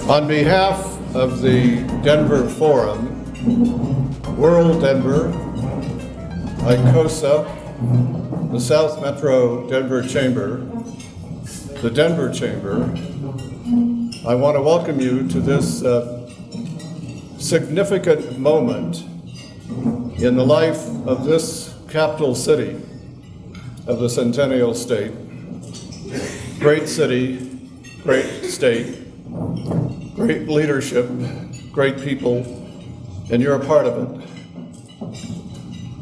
On behalf of the Denver Forum, World Denver, ICOSA, the South Metro Denver Chamber, the Denver Chamber, I want to welcome you to this significant moment in the life of this capital city of the Centennial State. Great city, great state, great leadership, great people, and you're a part of it.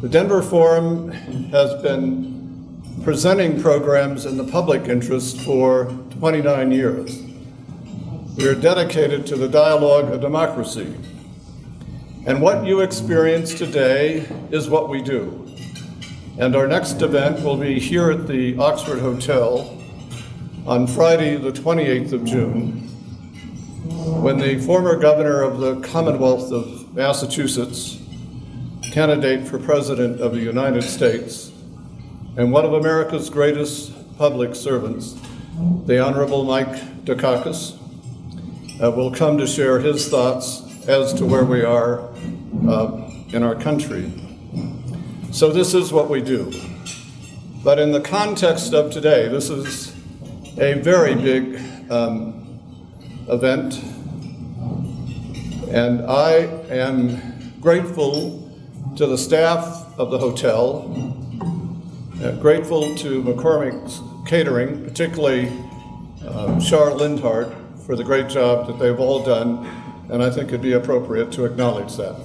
The Denver Forum has been presenting programs in the public interest for 29 years. We are dedicated to the dialogue of democracy. And what you experience today is what we do. And our next event will be here at the Oxford Hotel on Friday, the 28th of June, when the former governor of the Commonwealth of Massachusetts, candidate for President of the United States, and one of America's greatest public servants, the Honorable Mike Dukakis, will come to share his thoughts as to where we are in our country. So this is what we do. But in the context of today, this is a very big event, and I am grateful to the staff of the hotel, grateful to McCormick's Catering, particularly Char Lindhart, for the great job that they've all done, and I think it'd be appropriate to acknowledge that.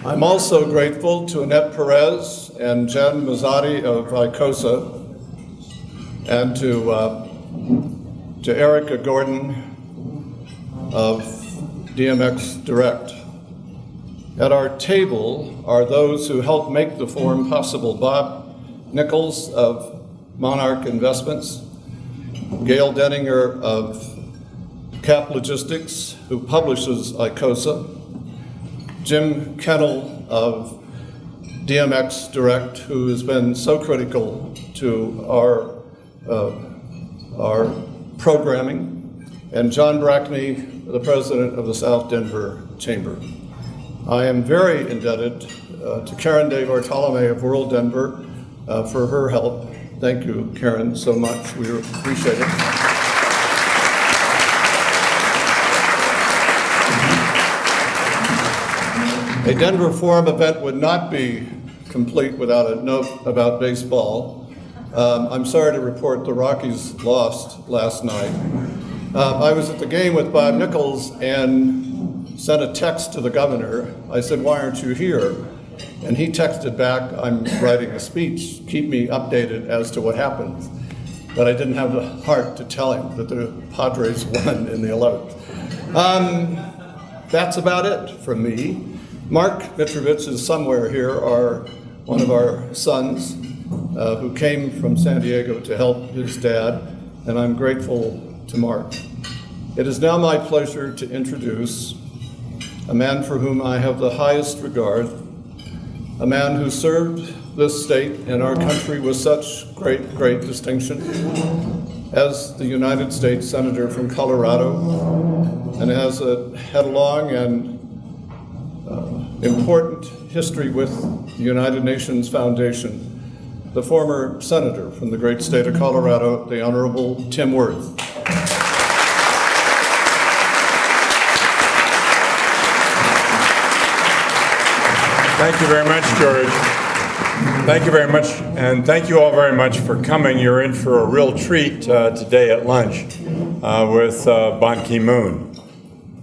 I'm also grateful to Annette Perez and Jen Mazzotti of ICOSA, and to Erica Gordon of DMX Direct. At our table are those who helped make the forum possible: Bob Nichols of Monarch Investments, Gail Denninger of Cap Logistics, who publishes ICOSA, Jim Kennel of DMX Direct, who has been so critical to our programming, and John Brackney, the president of the South Denver Chamber. I am very indebted to Karen De Bartolome of World Denver for her help. Thank you, Karen, so much. We appreciate it. A Denver Forum event would not be complete without a note about baseball. I'm sorry to report the Rockies lost last night. I was at the game with Bob Nichols and sent a text to the governor. I said, "Why aren't you here?" And he texted back, "I'm writing a speech. Keep me updated as to what happens." But I didn't have the heart to tell him that the Padres won in the 11th. That's about it from me. Mark Mitrovich is somewhere here, one of our sons, who came from San Diego to help his dad, and I'm grateful to Mark. It is now my pleasure to introduce a man for whom I have the highest regard, a man who served this state and our country with such great distinction as the United States Senator from Colorado, and has had a long and important history with the United Nations Foundation, the former senator from the great state of Colorado, the Honorable Tim Wirth. Thank you very much, George. Thank you very much, and thank you all very much for coming. You're in for a real treat today at lunch with Ban Ki-moon.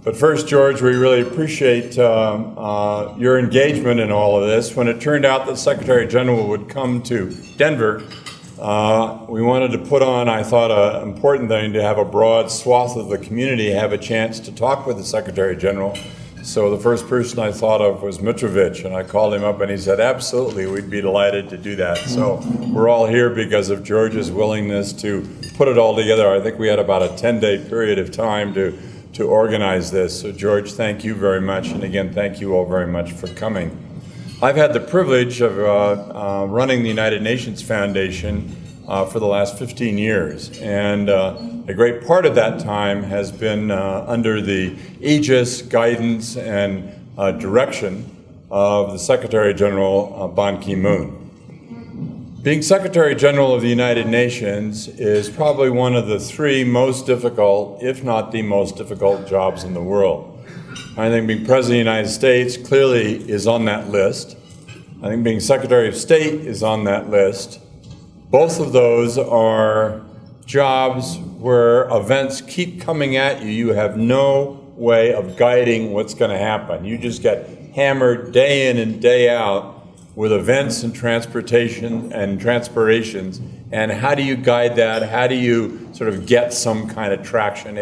But first, George, we really appreciate your engagement in all of this. When it turned out that Secretary General would come to Denver, we wanted to put on, I thought, an important thing to have a broad swath of the community have a chance to talk with the Secretary General. So the first person I thought of was Mitrovich, and I called him up and he said, absolutely, we'd be delighted to do that. So we're all here because of George's willingness to put it all together. I think we had about a 10-day period of time to organize this. So George, thank you very much. And again, thank you all very much for coming. I've had the privilege of running the United Nations Foundation for the last 15 years, and a great part of that time has been under the aegis, guidance, and direction of the Secretary General Ban Ki-moon. Being Secretary General of the United Nations is probably one of the three most difficult, if not the most difficult, jobs in the world. I think being President of the United States clearly is on that list. I think being Secretary of State is on that list. Both of those are jobs where events keep coming at you. You have no way of guiding what's going to happen. You just get hammered day in and day out with events and transportation and transpirations, and how do you guide that? How do you sort of get some kind of traction?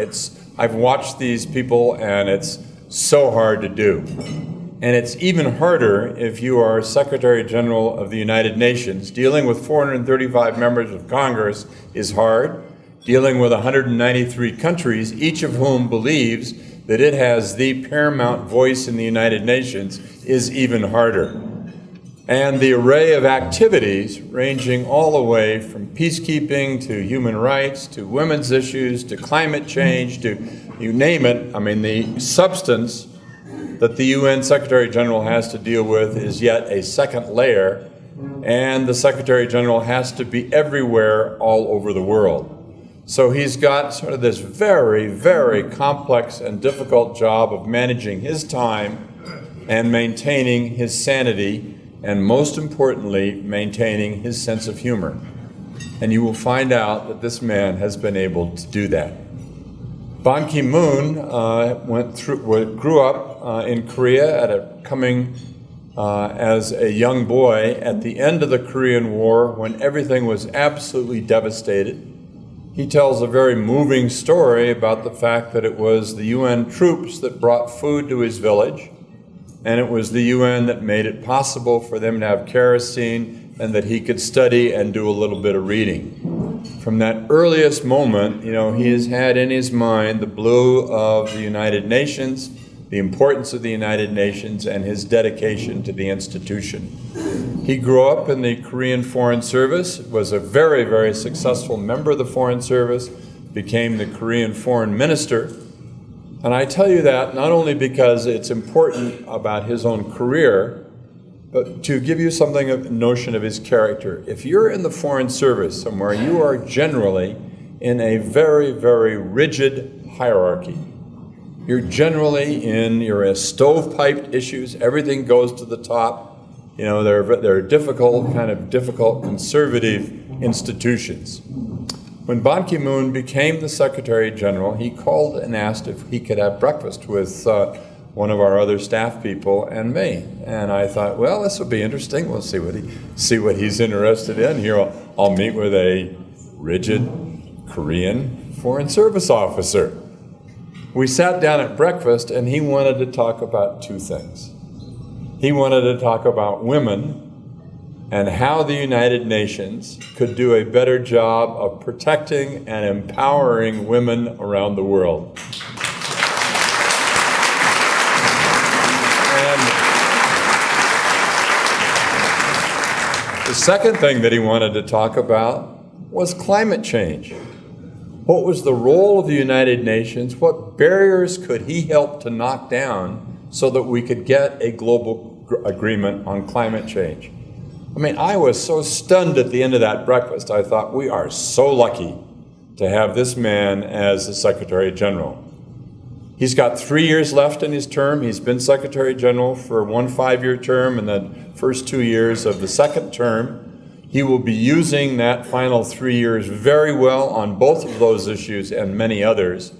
I've watched these people, and it's so hard to do. And it's even harder if you are Secretary General of the United Nations. Dealing with 435 members of Congress is hard. Dealing with 193 countries, each of whom believes that it has the paramount voice in the United Nations, is even harder. And the array of activities ranging all the way from peacekeeping to human rights to women's issues to climate change to you name it. I mean, the substance that the UN Secretary General has to deal with is yet a second layer, and the Secretary General has to be everywhere all over the world. So he's got sort of this very, very complex and difficult job of managing his time and maintaining his sanity, and most importantly, maintaining his sense of humor. And you will find out that this man has been able to do that. Ban Ki-moon grew up in Korea coming as a young boy at the end of the Korean War when everything was absolutely devastated. He tells a very moving story about the fact that it was the UN troops that brought food to his village, and it was the UN that made it possible for them to have kerosene and that he could study and do a little bit of reading. From that earliest moment, he has had in his mind the blue of the United Nations, the importance of the United Nations, and his dedication to the institution. He grew up in the Korean Foreign Service, was a very, very successful member of the Foreign Service, became the Korean Foreign Minister. And I tell you that not only because it's important about his own career, but to give you something of a notion of his character. If you're in the Foreign Service somewhere, you are generally in a very, very rigid hierarchy. You're generally you're in stovepiped issues, everything goes to the top. They're difficult, conservative institutions. When Ban Ki-moon became the Secretary General, he called and asked if he could have breakfast with one of our other staff people and me. And I thought, well, this will be interesting. We'll see what he's interested in. Here, I'll meet with a rigid Korean Foreign Service officer. We sat down at breakfast, and he wanted to talk about two things. He wanted to talk about women and how the United Nations could do a better job of protecting and empowering women around the world. And the second thing that he wanted to talk about was climate change. What was the role of the United Nations? What barriers could he help to knock down so that we could get a global agreement on climate change? I mean, I was so stunned at the end of that breakfast. I thought, we are so lucky to have this man as the Secretary General. He's got 3 years left in his term. He's been Secretary General for one 5-year term and the first 2 years of the second term. He will be using that final 3 years very well on both of those issues and many others.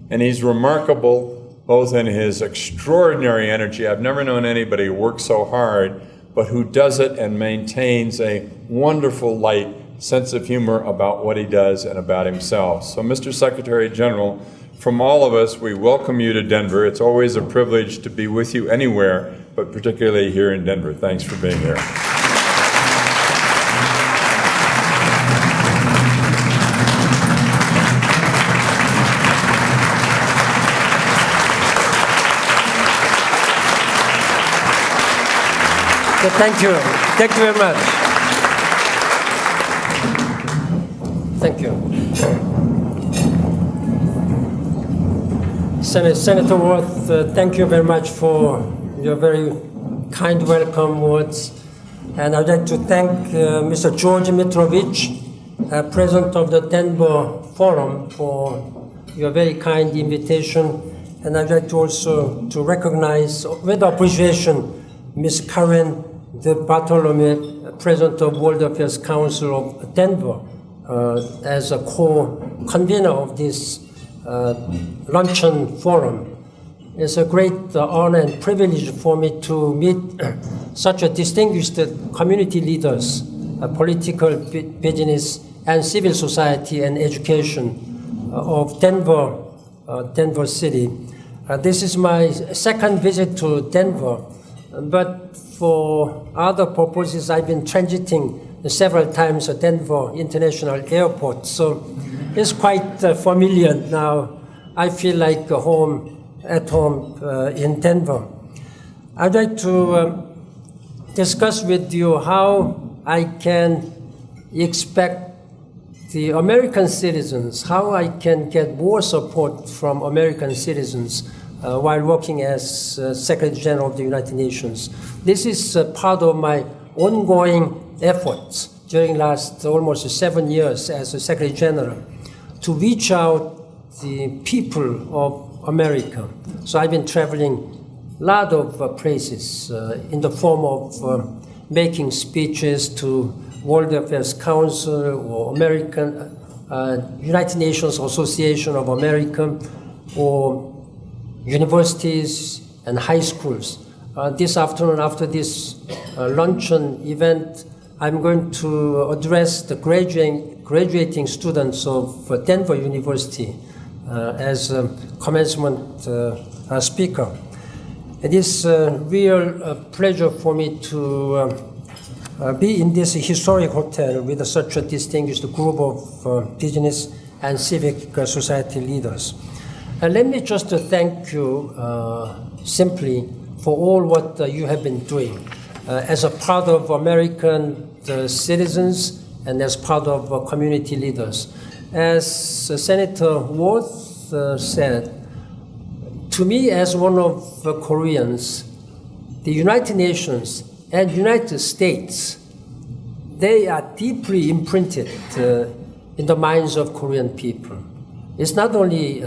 And he's remarkable both in his extraordinary energy. I've never known anybody who works so hard, but who does it and maintains a wonderful, light sense of humor about what he does and about himself. So, Mr. Secretary General, from all of us, we welcome you to Denver. It's always a privilege to be with you anywhere, but particularly here in Denver. Thanks for being here. So thank you. Thank you very much. Thank you. Senator Worth, thank you very much for your very kind welcome words. And I'd like to thank Mr. George Mitrovich, President of the Denver Forum, for your very kind invitation. And I'd like to also to recognize with appreciation Ms. Karen de Bartolome, President of World Affairs Council of Denver, as a co-convener of this luncheon forum. It's a great honor and privilege for me to meet such a distinguished community leaders, political, business, and civil society and education of Denver City. This is my second visit to Denver, but for other purposes, I've been transiting several times at Denver International Airport, so it's quite familiar now. I feel like at home in Denver. I'd like to discuss with you how I can expect the American citizens, how I can get more support from American citizens while working as Secretary General of the United Nations. This is part of my ongoing efforts during last almost 7 years as a Secretary General to reach out the people of America. So I've been traveling a lot of places in the form of making speeches to World Affairs Council or United Nations Association of America or universities and high schools. This afternoon, after this luncheon event, I'm going to address the graduating students of Denver University as a commencement speaker. It is a real pleasure for me to be in this historic hotel with such a distinguished group of business and civic society leaders. And let me just thank you simply for all what you have been doing as a part of American citizens and as part of community leaders. As Senator Worth said, to me as one of the Koreans, the United Nations and United States, they are deeply imprinted in the minds of Korean people. It's not only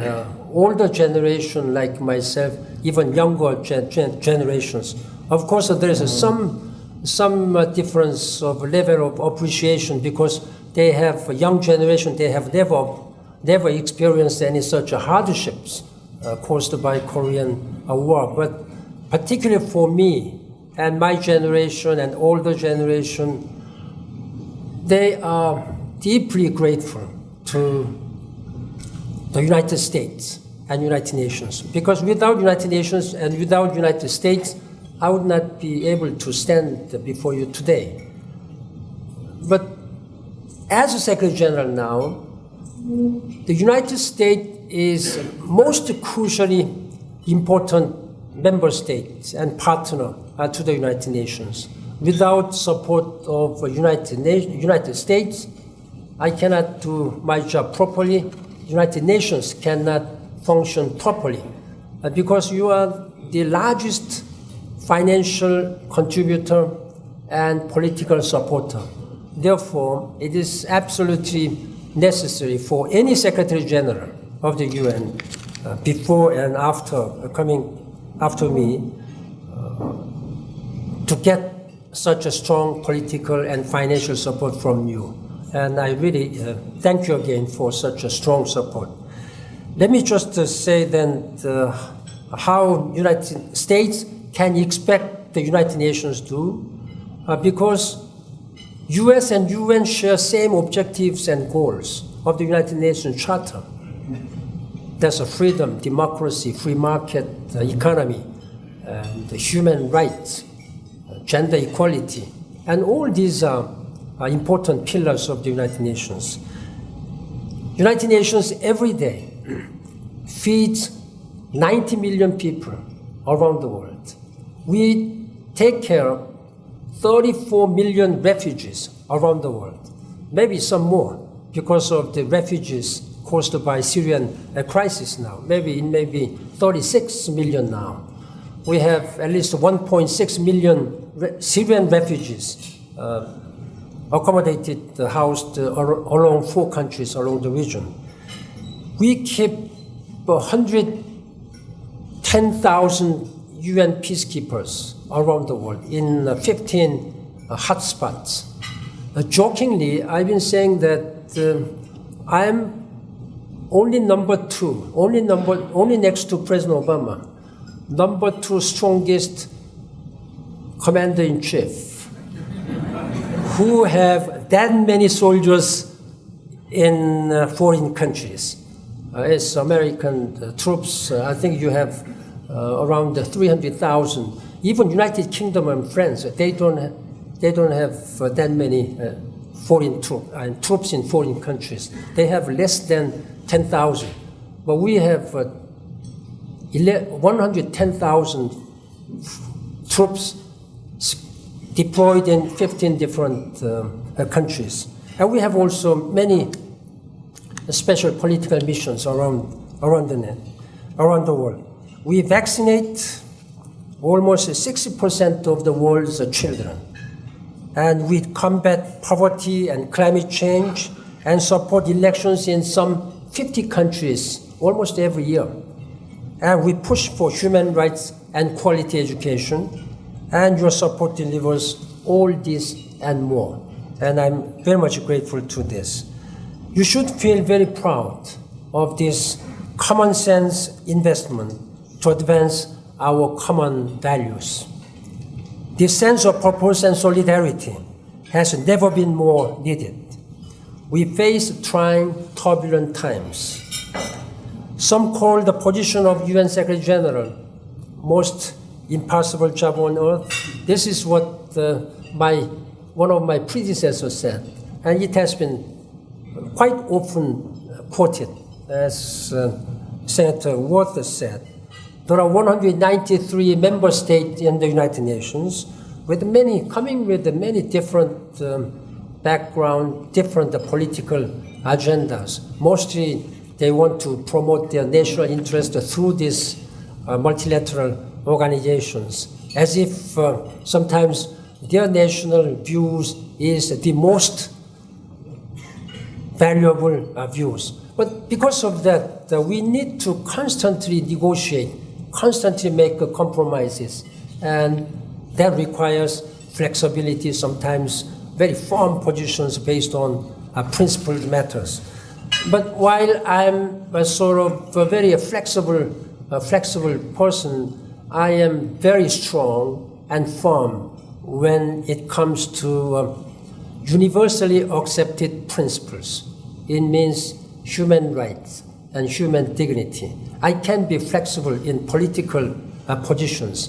older generation like myself, even younger generations. Of course, there is some difference of level of appreciation because they have a young generation, they have never experienced any such hardships caused by Korean War. But particularly for me and my generation and older generation, they are deeply grateful to the United States and United Nations. Because without United Nations and without United States, I would not be able to stand before you today. But as a Secretary General now, the United States is most crucially important member state and partner to the United Nations. Without support of United States, I cannot do my job properly. United Nations cannot function properly because you are the largest financial contributor and political supporter. Therefore, it is absolutely necessary for any Secretary General of the UN, before and after coming after me, to get such a strong political and financial support from you. And I really thank you again for such a strong support. Let me just say then how United States can expect the United Nations to, because US and UN share same objectives and goals of the United Nations Charter. There's a freedom, democracy, free market economy, and human rights, gender equality, and all these are important pillars of the United Nations. United Nations every day feeds 90 million people around the world. We take care of 34 million refugees around the world, maybe some more because of the refugees caused by Syrian crisis now. Maybe it may be 36 million now. We have at least 1.6 million Syrian refugees accommodated, housed along 4 countries along the region. We keep 110,000 UN peacekeepers around the world in 15 hotspots. Jokingly, I've been saying that I'm only number 2, only next to President Obama, number 2 strongest commander-in-chief who have that many soldiers in foreign countries. As American troops, I think you have around 300,000. Even United Kingdom and France, they don't have that many foreign troops in foreign countries. They have less than 10,000. But we have 110,000 troops deployed in 15 different countries. And we have also many special political missions around the world. We vaccinate almost 60% of the world's children. And we combat poverty and climate change and support elections in some 50 countries almost every year. And we push for human rights and quality education. And your support delivers all this and more. And I'm very much grateful to this. You should feel very proud of this common sense investment to advance our common values. This sense of purpose and solidarity has never been more needed. We face trying, turbulent times. Some call the position of UN Secretary General most impossible job on earth. This is what one of my predecessors said, and it has been quite often quoted, as Senator Walters said. There are 193 member states in the United Nations, coming with many different background, different political agendas. Mostly, they want to promote their national interest through these multilateral organizations, as if sometimes their national views is the most valuable views. But because of that, we need to constantly negotiate, constantly make compromises, and that requires flexibility, sometimes very firm positions based on principled matters. But while I'm a sort of a very flexible person, I am very strong and firm when it comes to universally accepted principles. It means human rights and human dignity. I can be flexible in political positions.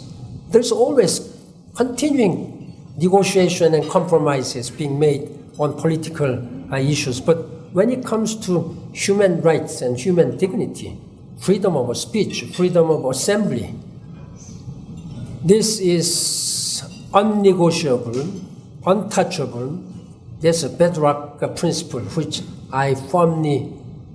There's always continuing negotiation and compromises being made on political issues. But when it comes to human rights and human dignity, freedom of speech, freedom of assembly, this is unnegotiable, untouchable. There's a bedrock principle which I firmly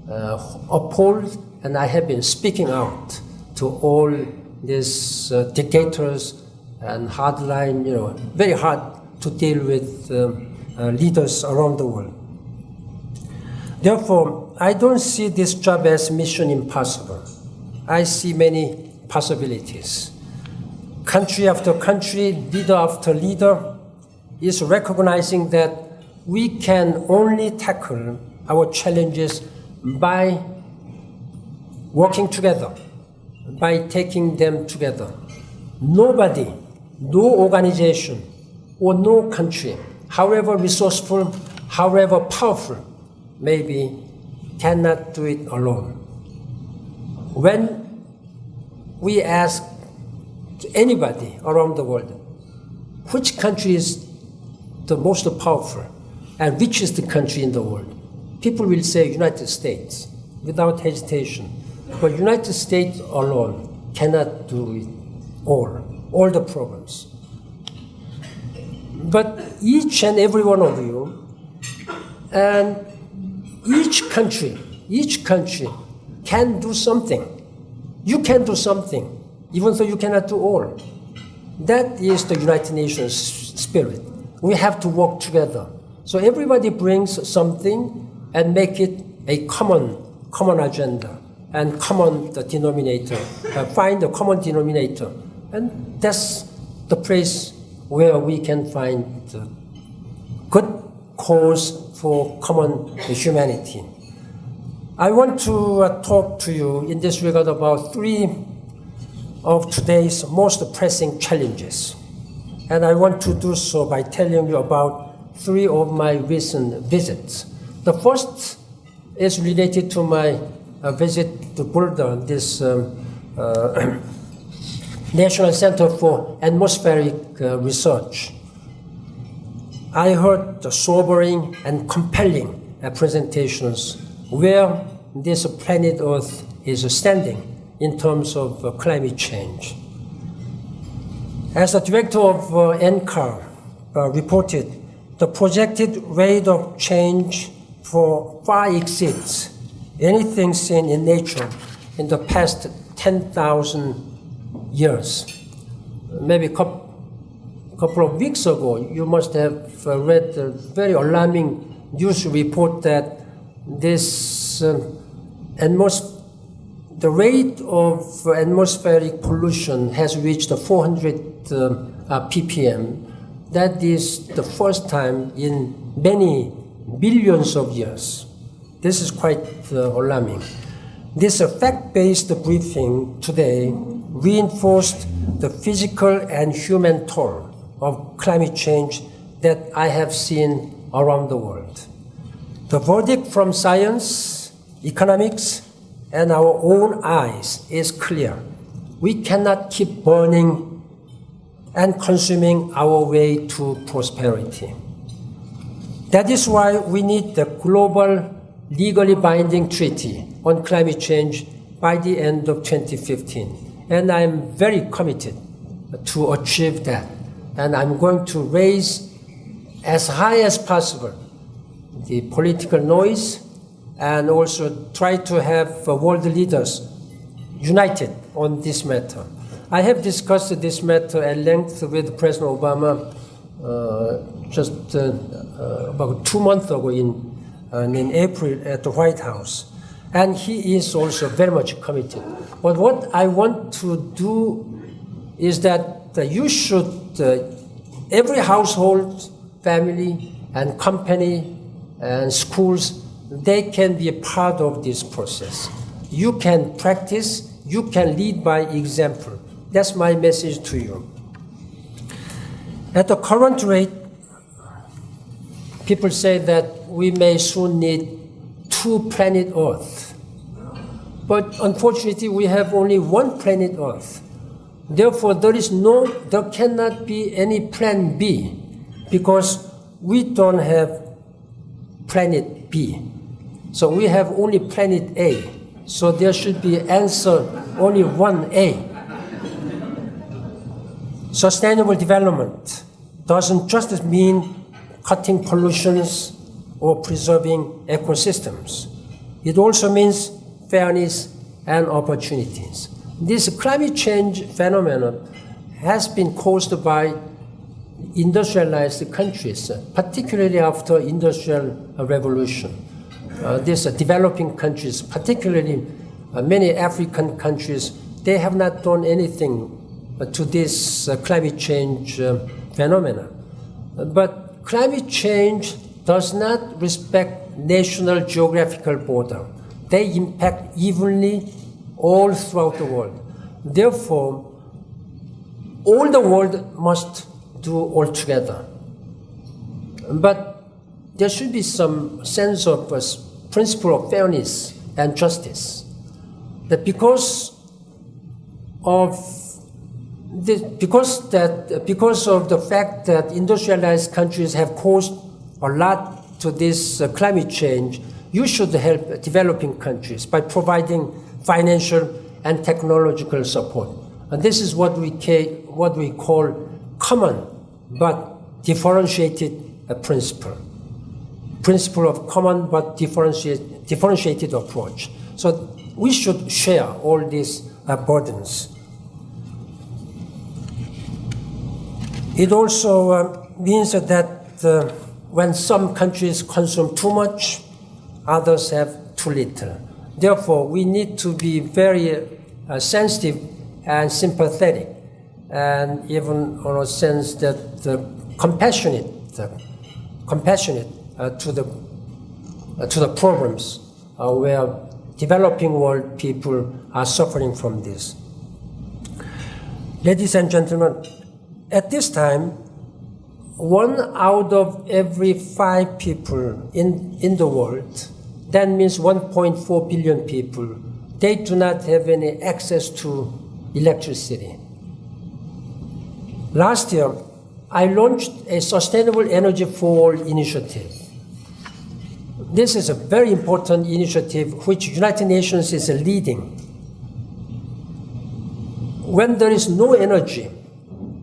uphold, and I have been speaking out to all these dictators and hardline, very hard to deal with leaders around the world. Therefore, I don't see this job as mission impossible. I see many possibilities. Country after country, leader after leader is recognizing that we can only tackle our challenges by working together, by taking them together. Nobody, no organization, or no country, however resourceful, however powerful, maybe cannot do it alone. When we ask anybody around the world, which country is the most powerful and richest country in the world, people will say United States without hesitation. But United States alone cannot do it all the problems. But each and every one of you, and each country can do something. You can do something, even though you cannot do all. That is the United Nations spirit. We have to work together. So everybody brings something and make it a common agenda and common denominator. Find a common denominator. And that's the place where we can find good cause for common humanity. I want to talk to you in this regard about three of today's most pressing challenges. And I want to do so by telling you about three of my recent visits. The first is related to my visit to Boulder, this National Center for Atmospheric Research. I heard the sobering and compelling presentations where this planet Earth is standing in terms of climate change. As the director of NCAR reported, the projected rate of change far exceeds anything seen in nature in the past 10,000 years. Maybe a couple of weeks ago, you must have read a very alarming news report that the rate of atmospheric pollution has reached 400 ppm. That is the first time in many billions of years. This is quite alarming. This fact-based briefing today reinforced the physical and human toll of climate change that I have seen around the world. The verdict from science, economics, and our own eyes is clear. We cannot keep burning and consuming our way to prosperity. That is why we need the global legally binding treaty on climate change by the end of 2015. And I'm very committed to achieve that. And I'm going to raise as high as possible the political noise and also try to have world leaders united on this matter. I have discussed this matter at length with President Obama just about 2 months ago in April at the White House. And he is also very much committed. But what I want to do is that you should, every household, family, and company, and schools, they can be a part of this process. You can practice, you can lead by example. That's my message to you. At the current rate, people say that we may soon need 2 planet Earth. But unfortunately, we have only 1 planet Earth. Therefore, there cannot be any plan B because we don't have planet B. So we have only planet A. So there should be answer only 1A. Sustainable development doesn't just mean cutting pollutions or preserving ecosystems. It also means fairness and opportunities. This climate change phenomenon has been caused by industrialized countries, particularly after industrial revolution. These developing countries, particularly many African countries, they have not done anything to this climate change phenomenon. But climate change does not respect national geographical border. They impact evenly all throughout the world. Therefore, all the world must do all together. But there should be some sense of principle of fairness and justice. That because of the fact that industrialized countries have caused a lot to this climate change, you should help developing countries by providing financial and technological support. And this is what we call common but differentiated principle of common but differentiated approach. So we should share all these burdens. It also means that when some countries consume too much, others have too little. Therefore, we need to be very sensitive and sympathetic, and even in a sense that compassionate to the problems where developing world people are suffering from this. Ladies and gentlemen, at this time, 1 out of every 5 people in the world, that means 1.4 billion people, they do not have any access to electricity. Last year, I launched a Sustainable Energy for All initiative. This is a very important initiative which United Nations is leading. When there is no energy,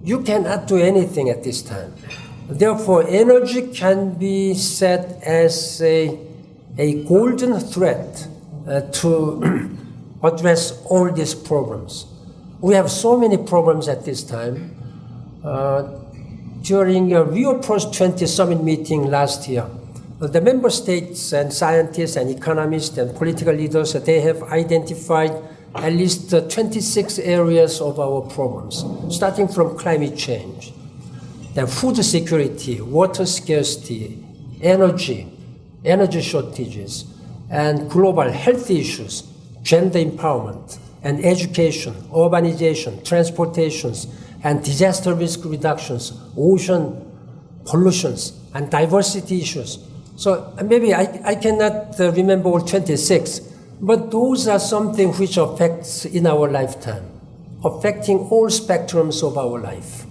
you cannot do anything at this time. Therefore, energy can be set as a golden thread to address all these problems. We have so many problems at this time. During a Rio Plus 20 summit meeting last year, the member states and scientists and economists and political leaders, they have identified at least 26 areas of our problems, starting from climate change, then food security, water scarcity, energy shortages, and global health issues, gender empowerment, and education, urbanization, transportations, and disaster risk reductions, ocean pollutions, and diversity issues. So maybe I cannot remember all 26, but those are something which affects in our lifetime, affecting all spectrums of our life.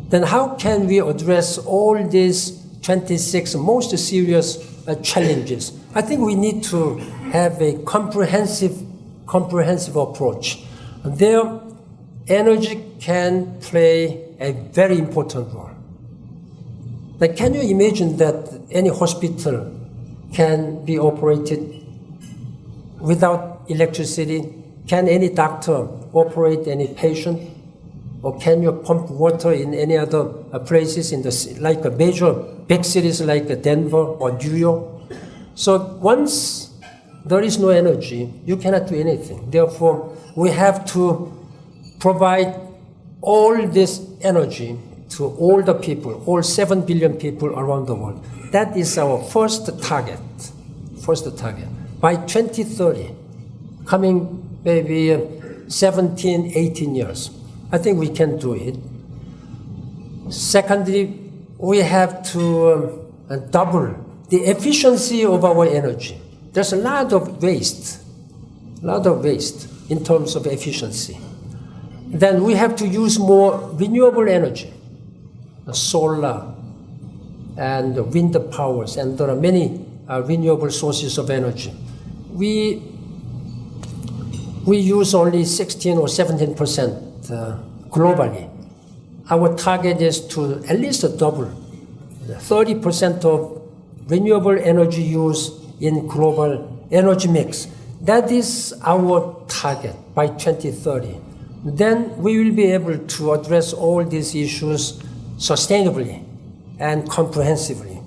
Then how can we address all these 26 most serious challenges? I think we need to have a comprehensive approach. There, energy can play a very important role. Like, can you imagine that any hospital can be operated without electricity? Can any doctor operate any patient? Or can you pump water in any other places like a major big cities like Denver or New York? So once there is no energy, you cannot do anything. Therefore, we have to provide all this energy to all the people, all 7 billion people around the world. That is our first target. By 2030, coming maybe 17, 18 years, I think we can do it. Secondly, we have to double the efficiency of our energy. There's a lot of waste in terms of efficiency. Then we have to use more renewable energy, solar and wind powers, and there are many renewable sources of energy. We use only 16 or 17% globally. Our target is to at least double 30% of renewable energy use in global energy mix. That is our target by 2030. Then we will be able to address all these issues sustainably and comprehensively.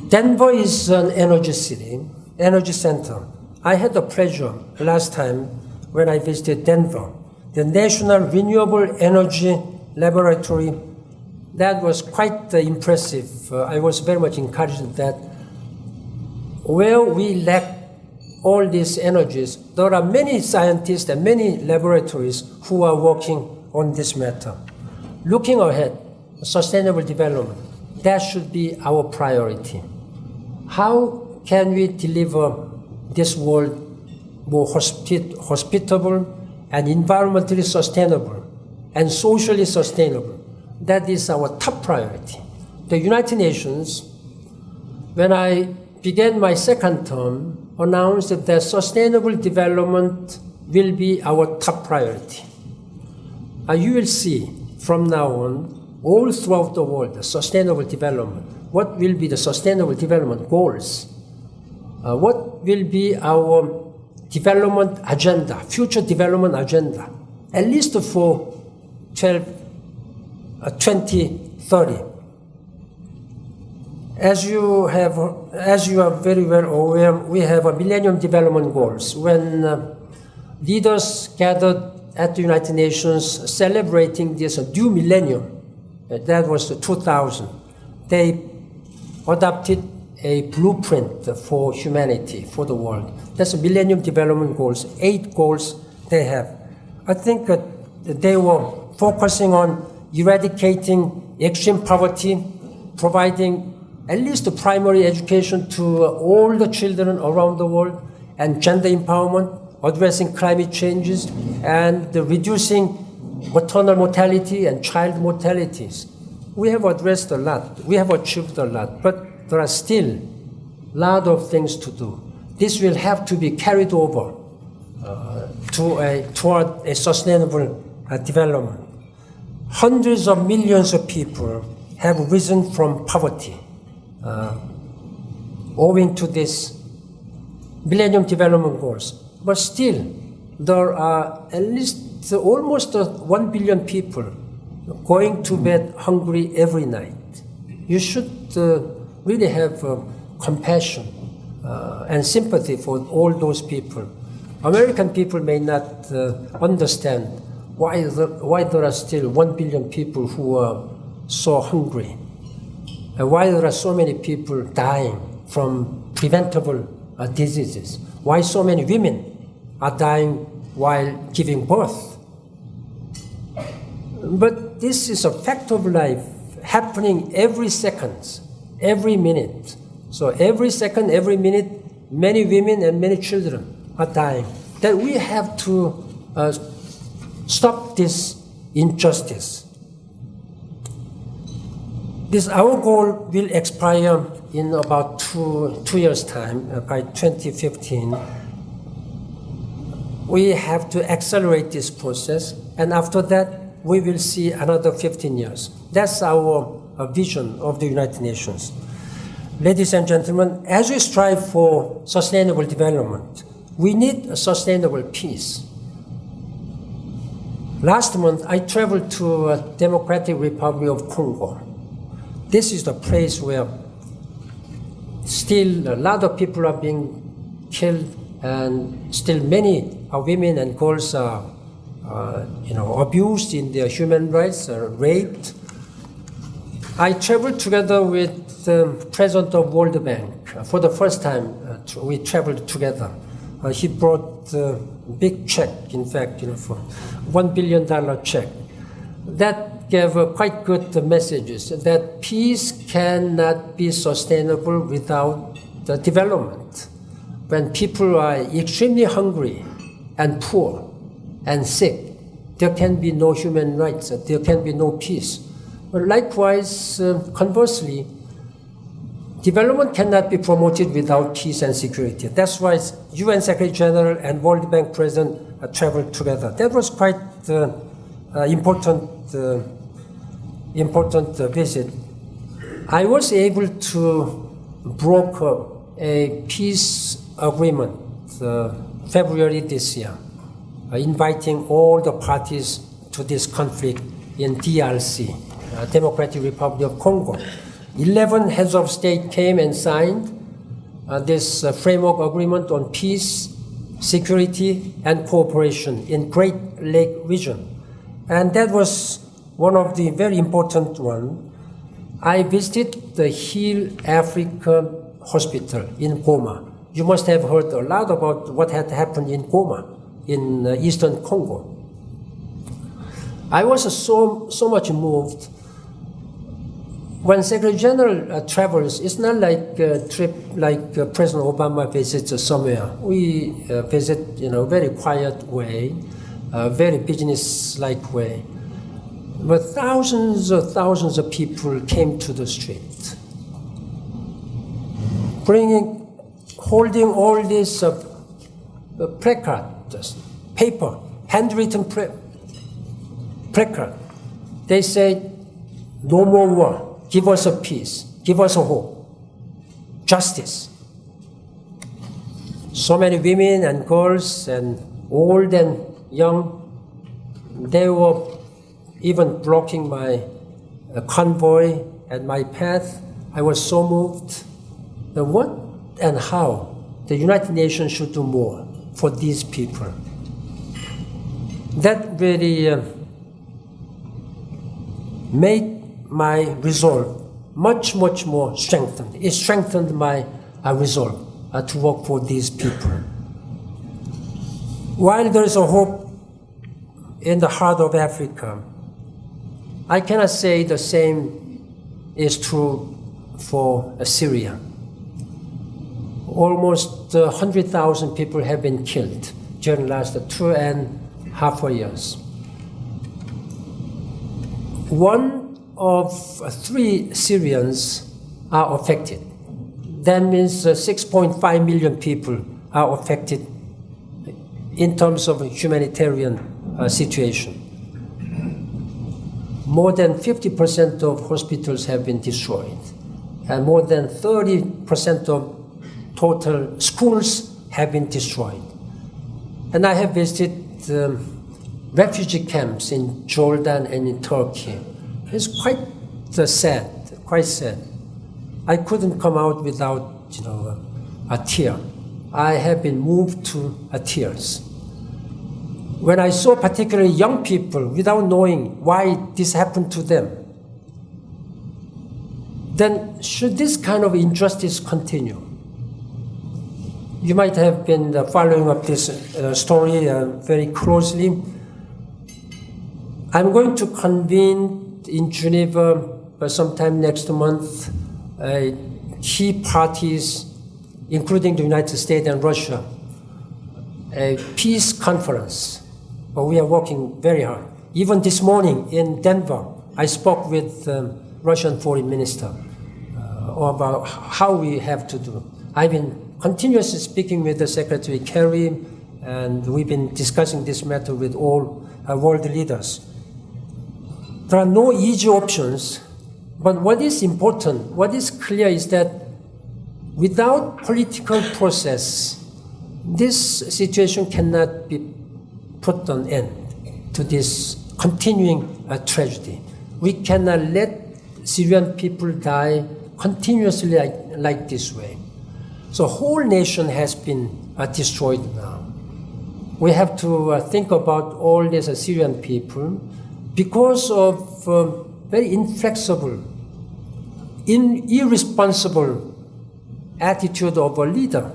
Denver is an energy city, energy center. I had the pleasure last time when I visited Denver, the National Renewable Energy Laboratory. That was quite impressive. I was very much encouraged that where we lack all these energies, there are many scientists and many laboratories who are working on this matter. Looking ahead, sustainable development, that should be our priority. How can we deliver this world more hospitable and environmentally sustainable and socially sustainable? That is our top priority. The United Nations, when I began my second term, announced that sustainable development will be our top priority. You will see from now on all throughout the world, the sustainable development. What will be the sustainable development goals? What will be our development agenda, future development agenda, at least for 2030. As you are very well aware, we have a Millennium Development Goals. When leaders gathered at the United Nations celebrating this new millennium, that was 2000, they adopted a blueprint for humanity, for the world. That's the Millennium Development Goals, 8 goals they have. I think they were focusing on eradicating extreme poverty, providing at least the primary education to all the children around the world, and gender empowerment, addressing climate changes, and reducing maternal mortality and child mortalities. We have addressed a lot. We have achieved a lot, but there are still a lot of things to do. This will have to be carried over toward a sustainable development. Hundreds of millions of people have risen from poverty owing to this Millennium Development Goals. But still, there are at least almost 1 billion people going to bed hungry every night. You should really have compassion and sympathy for all those people. American people may not understand why there are still 1 billion people who are so hungry, and why there are so many people dying from preventable diseases, why so many women are dying while giving birth. But this is a fact of life happening every second, every minute. So every second, every minute, many women and many children are dying. That we have to stop this injustice. Our goal will expire in about two years' time, by 2015. We have to accelerate this process, and after that, we will see another 15 years. That's our vision of the United Nations. Ladies and gentlemen, as we strive for sustainable development, we need a sustainable peace. Last month, I traveled to Democratic Republic of Congo. This is the place where still a lot of people are being killed, and still many women and girls are abused in their human rights, raped. I traveled together with the president of World Bank. For the first time, we traveled together. He brought a big check, in fact, for $1 billion check. That gave quite good messages that peace cannot be sustainable without the development. When people are extremely hungry and poor and sick, there can be no human rights, there can be no peace. But likewise, conversely, development cannot be promoted without peace and security. That's why UN Secretary General and World Bank President traveled together. That was quite important visit. I was able to broker a peace agreement February this year, inviting all the parties to this conflict in DRC, Democratic Republic of Congo. 11 heads of state came and signed this framework agreement on peace, security, and cooperation in Great Lake region. And that was one of the very important ones. I visited the Heal Africa Hospital in Goma. You must have heard a lot about what had happened in Goma, in eastern Congo. I was so much moved. When Secretary General travels, it's not like a trip like President Obama visits somewhere. We visit in a very quiet way, a very business-like way. But thousands of people came to the street, holding all these placards, paper, handwritten placard. They say, No more war. Give us a peace. Give us a hope. Justice. So many women and girls and old and young, they were even blocking my convoy and my path. I was so moved. Now what and how the United Nations should do more for these people. That really made my resolve much, much more strengthened. It strengthened my resolve to work for these people. While there is a hope in the heart of Africa, I cannot say the same is true for Syria. Almost 100,000 people have been killed during the last 2.5 years. 1 of 3 Syrians are affected. That means 6.5 million people are affected in terms of humanitarian situation. More than 50% of hospitals have been destroyed, and more than 30% of total schools have been destroyed. And I have visited refugee camps in Jordan and in Turkey. It's quite sad, quite sad. I couldn't come out without, a tear. I have been moved to tears. When I saw particularly young people without knowing why this happened to them, then should this kind of injustice continue? You might have been following up this story very closely. I'm going to convene in Geneva sometime next month key parties, including the United States and Russia, a peace conference. But we are working very hard. Even this morning in Denver, I spoke with Russian foreign minister about how we have to do. I've been continuously speaking with the Secretary Kerry, and we've been discussing this matter with all world leaders. There are no easy options, but what is important, what is clear is that without political process, this situation cannot be put an end to this continuing tragedy. We cannot let Syrian people die continuously like this way. So the whole nation has been destroyed now. We have to think about all these Syrian people because of very inflexible, irresponsible attitude of a leader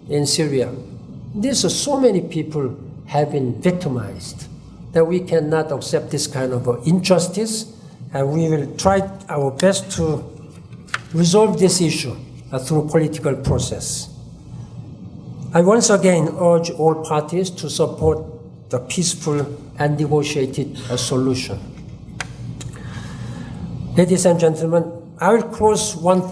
in Syria. There's so many people have been victimized that we cannot accept this kind of injustice, and we will try our best to resolve this issue through political process. I once again urge all parties to support the peaceful and negotiated solution. Ladies and gentlemen, I will close one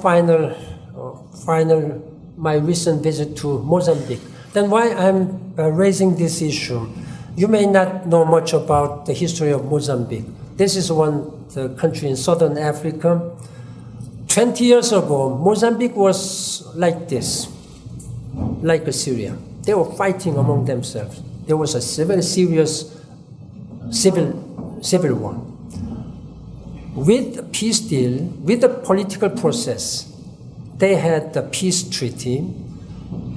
my recent visit to Mozambique. Then why I'm raising this issue? You may not know much about the history of Mozambique. This is the country in southern Africa. 20 years ago, Mozambique was like this, like Syria. They were fighting among themselves. There was a very serious civil war. With a peace deal, with the political process, they had the peace treaty,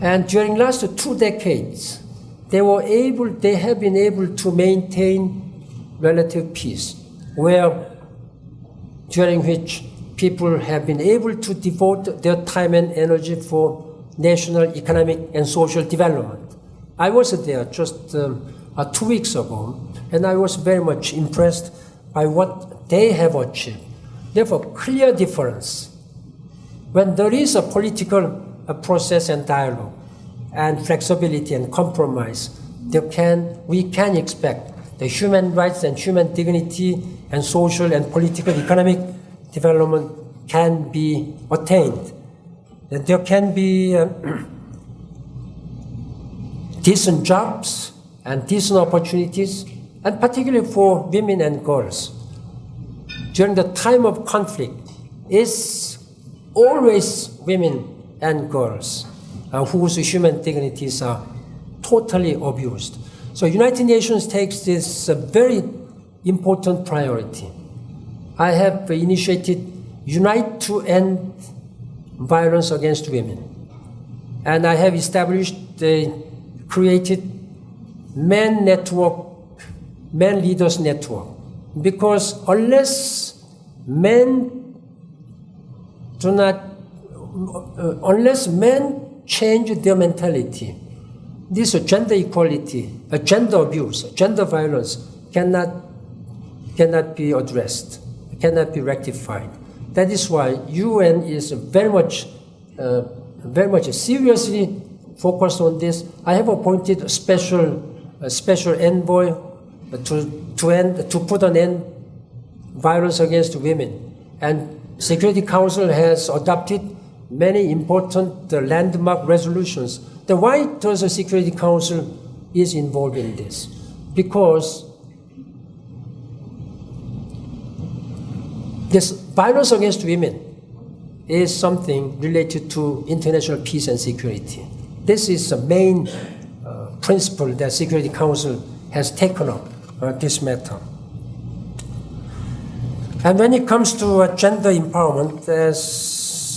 and during last 2 decades, they have been able to maintain relative peace, during which people have been able to devote their time and energy for national economic and social development. I was there just 2 weeks ago, and I was very much impressed by what they have achieved. Therefore, clear difference. When there is a political process and dialogue, and flexibility and compromise, we can expect the human rights and human dignity and social and political economic development can be attained. That there can be decent jobs and decent opportunities, and particularly for women and girls. during the time of conflict is always women and girls whose human dignities are totally abused. So United Nations takes this very important priority. I have initiated Unite to End Violence Against Women. And I have created Men Leaders Network. Because unless men change their mentality, this gender equality, gender abuse, gender violence cannot be addressed, cannot be rectified. That is why UN is very much seriously focused on this. I have appointed a special envoy to put an end violence against women. And Security Council has adopted many important landmark resolutions. Then why does the Security Council is involved in this? Because this violence against women is something related to international peace and security. This is the main principle that Security Council has taken up this matter. And when it comes to gender empowerment, as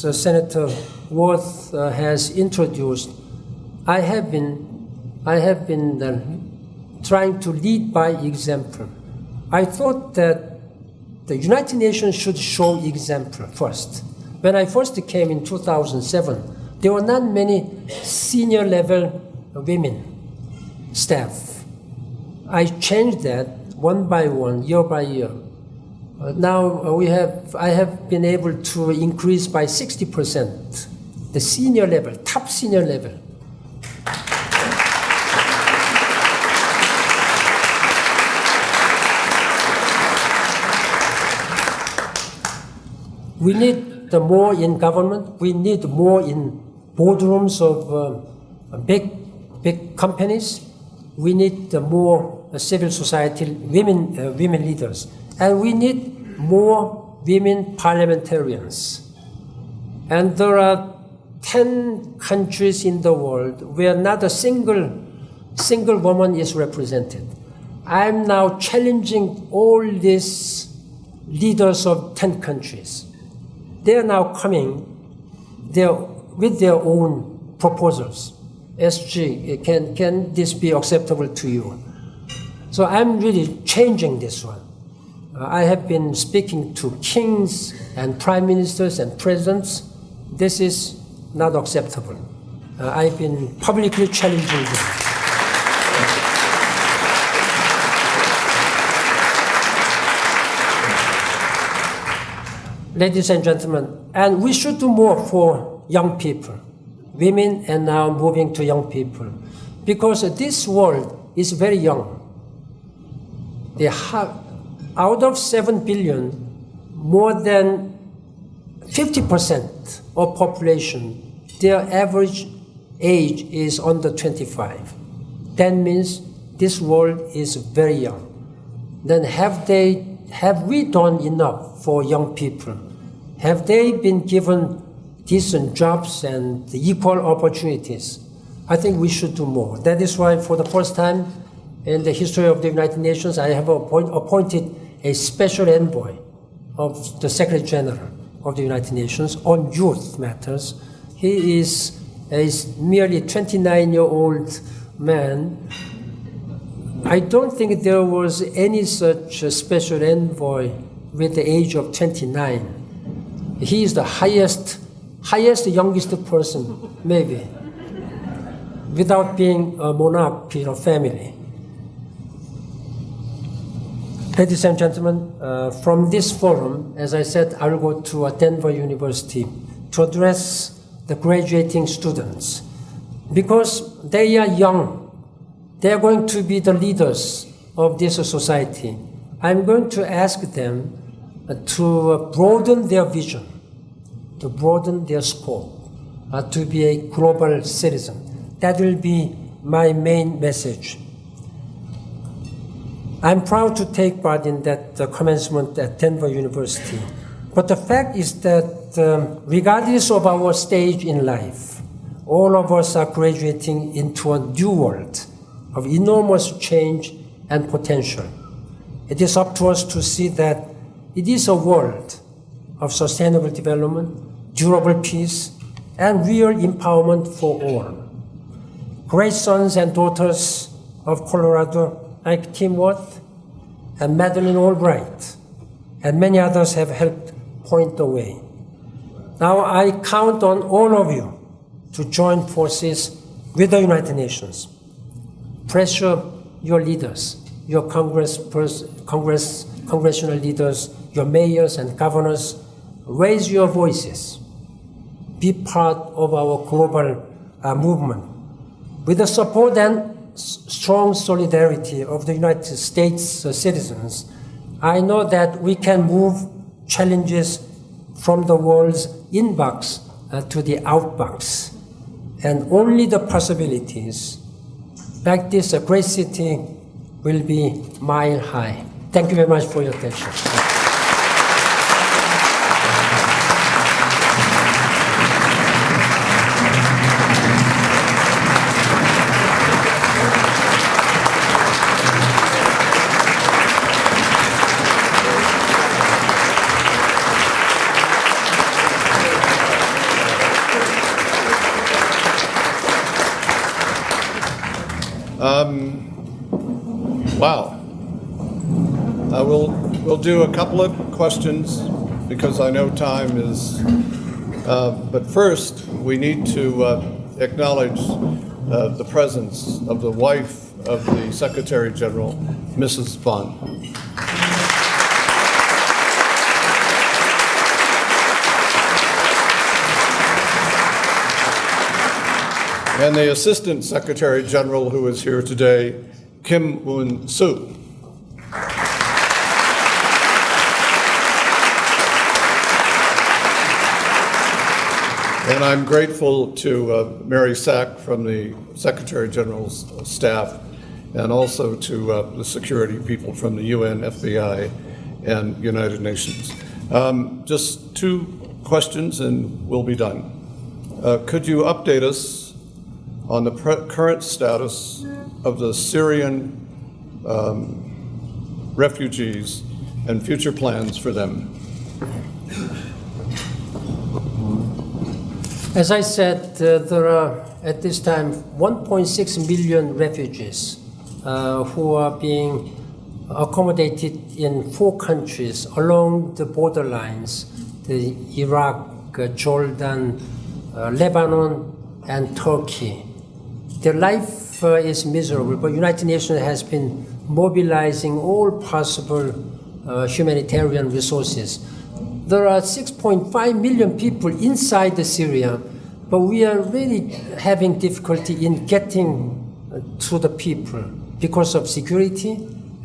Senator Worth has introduced, I have been trying to lead by example. I thought that the United Nations should show example first. When I first came in 2007, there were not many senior level women staff. I changed that one by one, year by year. Now I have been able to increase by 60% the senior level, top senior level. We need more in government. We need more in boardrooms of big companies. We need more civil society women leaders, and we need more women parliamentarians. And there are 10 countries in the world where not a single woman is represented. I'm now challenging all these leaders of 10 countries. They are now coming with their own proposals. SG, can this be acceptable to you? So I'm really changing this one. I have been speaking to kings and prime ministers and presidents. This is not acceptable. I've been publicly challenging them. Ladies and gentlemen, and we should do more for young people, women, and now moving to young people, because this world is very young. Out of 7 billion, more than 50% of population, their average age is under 25. That means this world is very young. Then have we done enough for young people? Have they been given decent jobs and equal opportunities? I think we should do more. That is why for the first time in the history of the United Nations, I have appointed a special envoy of the Secretary General of the United Nations on youth matters. He is a merely 29-year-old man. I don't think there was any such special envoy with the age of 29. He is the highest youngest person, maybe, without being a monarch in a family. Ladies and gentlemen, from this forum, as I said, I will go to Denver University to address the graduating students. Because they are young, they are going to be the leaders of this society. I'm going to ask them to broaden their vision, to broaden their scope, to be a global citizen. That will be my main message. I'm proud to take part in that commencement at Denver University. But the fact is that regardless of our stage in life, all of us are graduating into a new world of enormous change and potential. It is up to us to see that it is a world of sustainable development, durable peace, and real empowerment for all. Great sons and daughters of Colorado like Tim Worth and Madeleine Albright and many others have helped point the way. Now I count on all of you to join forces with the United Nations. Pressure your leaders, your congressional leaders, your mayors and governors. Raise your voices. Be part of our global movement. With the support and strong solidarity of the United States citizens, I know that we can move challenges from the world's inbox to the outbox. And only the possibilities, like this great city, will be mile high. Thank you very much for your attention. Wow. We'll do a couple of questions because I know time is, but first we need to acknowledge the presence of the wife of the Secretary General, Mrs. Bond. And the Assistant Secretary General who is here today, Kim Woon-soo. And I'm grateful to Mary Sack from the Secretary General's staff, and also to the security people from the UN, FBI, and United Nations. Just two questions and we'll be done. Could you update us on the current status of the Syrian refugees and future plans for them? As I said, there are at this time 1.6 million refugees who are being accommodated in 4 countries along the borderlines, the Iraq, Jordan, Lebanon, and Turkey. Their life is miserable, but United Nations has been mobilizing all possible humanitarian resources. There are 6.5 million people inside the Syria, but we are really having difficulty in getting to the people because of security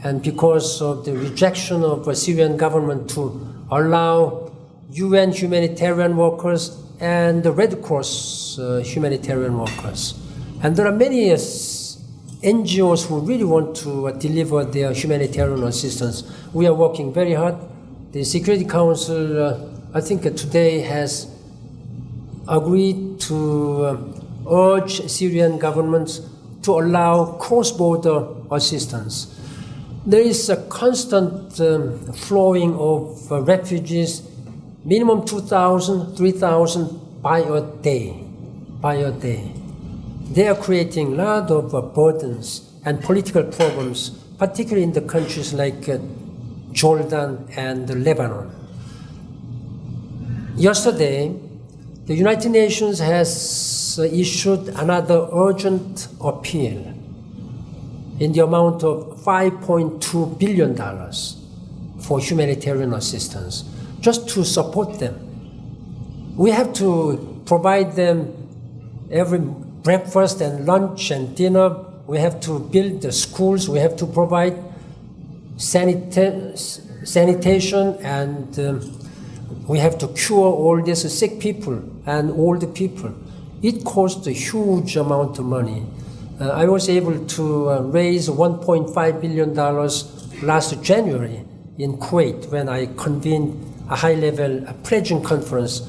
and because of the rejection of the Syrian government to allow UN humanitarian workers and the Red Cross humanitarian workers. And there are many NGOs who really want to deliver their humanitarian assistance. We are working very hard. The Security Council, I think today has agreed to urge Syrian governments to allow cross-border assistance. There is a constant flowing of refugees, minimum 2,000, 3,000 by a day. They are creating a lot of burdens and political problems, particularly in the countries like Jordan and Lebanon. Yesterday, the United Nations has issued another urgent appeal in the amount of $5.2 billion for humanitarian assistance, just to support them. We have to provide them every breakfast and lunch and dinner. We have to build the schools. We have to provide sanitation, and we have to cure all these sick people and older people. It costs a huge amount of money. I was able to raise $1.5 billion last January in Kuwait when I convened a high-level pledging conference.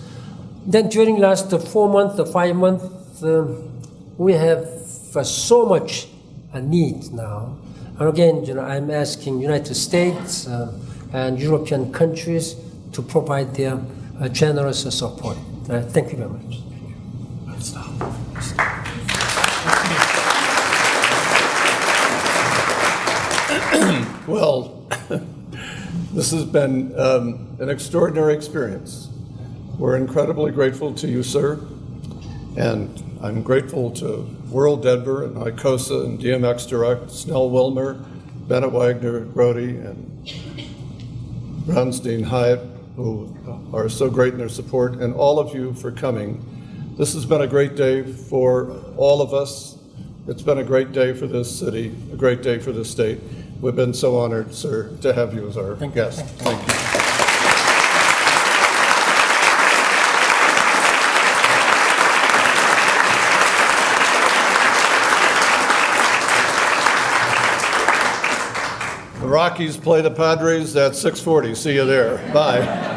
Then during last 4 months or 5 months, we have so much need now. And again, I'm asking United States and European countries to provide their generous support. Thank you very much. Well, this has been an extraordinary experience. We're incredibly grateful to you, sir, and I'm grateful to World Denver and ICOSA and DMX Direct, Snell Wilmer, Bennett Wagner, Brody, and Brownstein Hyatt, who are so great in their support, and all of you for coming. This has been a great day for all of us. It's been a great day for this city, a great day for this state. We've been so honored, sir, to have you as our guest. Thank you. The Rockies play the Padres at 6:40. See you there. Bye.